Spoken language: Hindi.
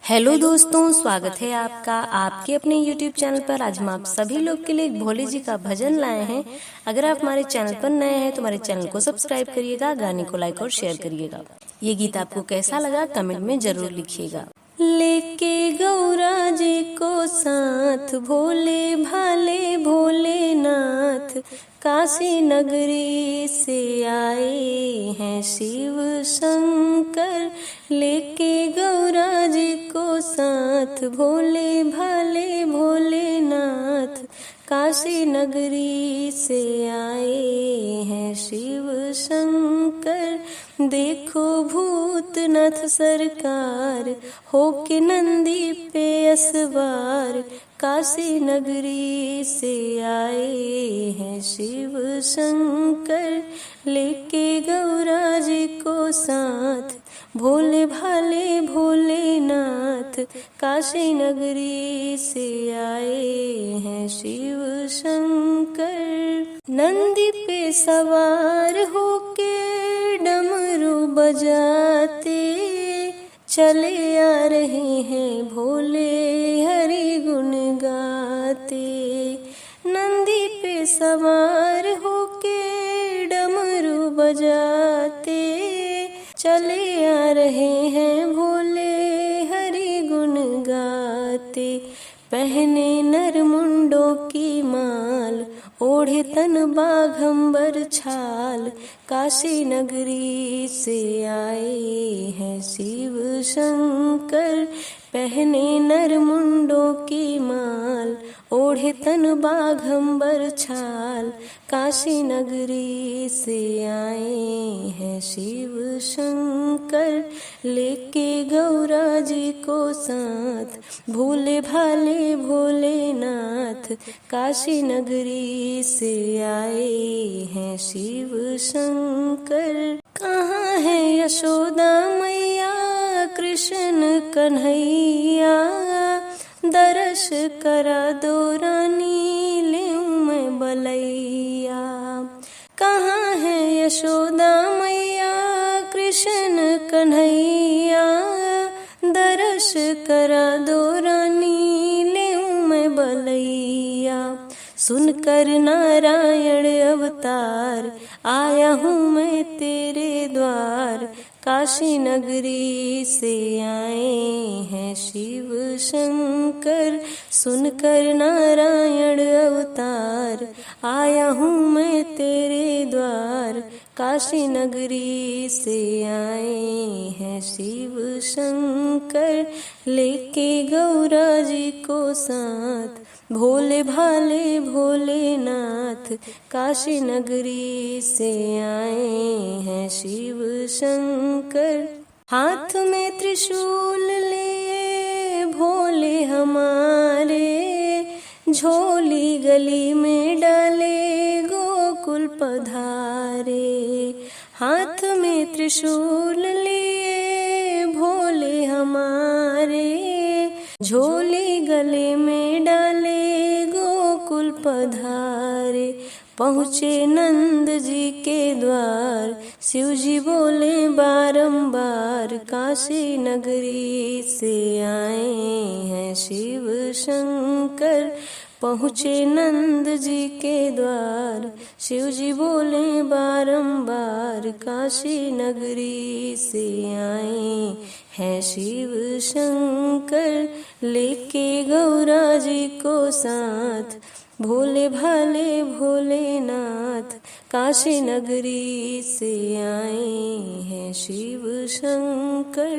हेलो दोस्तों, स्वागत है आपका आपके अपने YouTube चैनल पर। आज हम आप सभी लोग के लिए एक भोले जी का भजन लाए हैं। अगर आप हमारे चैनल पर नए हैं तो हमारे चैनल को सब्सक्राइब करिएगा, गाने को लाइक और शेयर करिएगा। ये गीत आपको कैसा लगा कमेंट में जरूर लिखिएगा। लेके गौरा जी को साथ, भोले भाले भोलेनाथ, काशी नगरी से आए हैं शिव शंकर। लेके गौरा जी को साथ, भोले भाले भोलेनाथ, काशी नगरी से आए हैं शिव शंकर। देखो भूतनाथ सरकार, होके नंदी पे असवार, काशी नगरी से आए हैं शिव शंकर। लेके गौरा जी को साथ, भोले भाले भोलेनाथ, काशी नगरी से आए हैं शिव शंकर। नंदी पे सवार होके डमरू बजाते, चले आ रहे हैं भोले हरि गुण गाते। नंदी पे सवार होके डमरू बजाते, चले आ रहे हैं भोले हरि गुण गाते। पहने नर मुंडों की माल, ओढ़े तन बाघंबर छाल, काशी नगरी से आए हैं शिव शंकर। पहने नर मुंडों की माल, ओढ़े तन बाघंबर छाल, काशी नगरी से आए हैं शिव शंकर। लेके गौरा जी को साथ, भोले भाले भोलेनाथ, काशी नगरी से आए हैं शिव शंकर। कहाँ है यशोदा मैया कृष्ण कन्हैया, दर्श करा दो रानी लेऊं मैं बलैया। कहाँ है यशोदा मैया कृष्ण कन्हैया, दर्श करा दो रानी लेऊं मैं बलैया। सुनकर नारायण अवतार, आया हूँ मैं तेरे द्वार, काशी नगरी से आए हैं शिव शंकर। सुनकर नारायण अवतार, आया हूँ मैं तेरे द्वार, काशी नगरी से आए हैं शिव शंकर। लेके गौरा जी को साथ, भोले भाले भोलेनाथ, काशी नगरी से आए हैं शिव शंकर। हाथ में त्रिशूल लिए भोले हमारे, झोली गली में डाले गोकुल पधारे। हाथ में त्रिशूल लिए भोले हमारे, झोली गले में डाले गोकुल पधारे। पहुँचे नंद जी के द्वार, शिव जी बोले बारंबार, काशी नगरी से आए हैं शिव शंकर। पहुँचे नंद जी के द्वार, शिव जी बोले बारंबार, काशी नगरी से आए हैं शिव शंकर। लेके गौरा जी को साथ, भोले भाले भोलेनाथ, काशी नगरी से आए हैं शिव शंकर।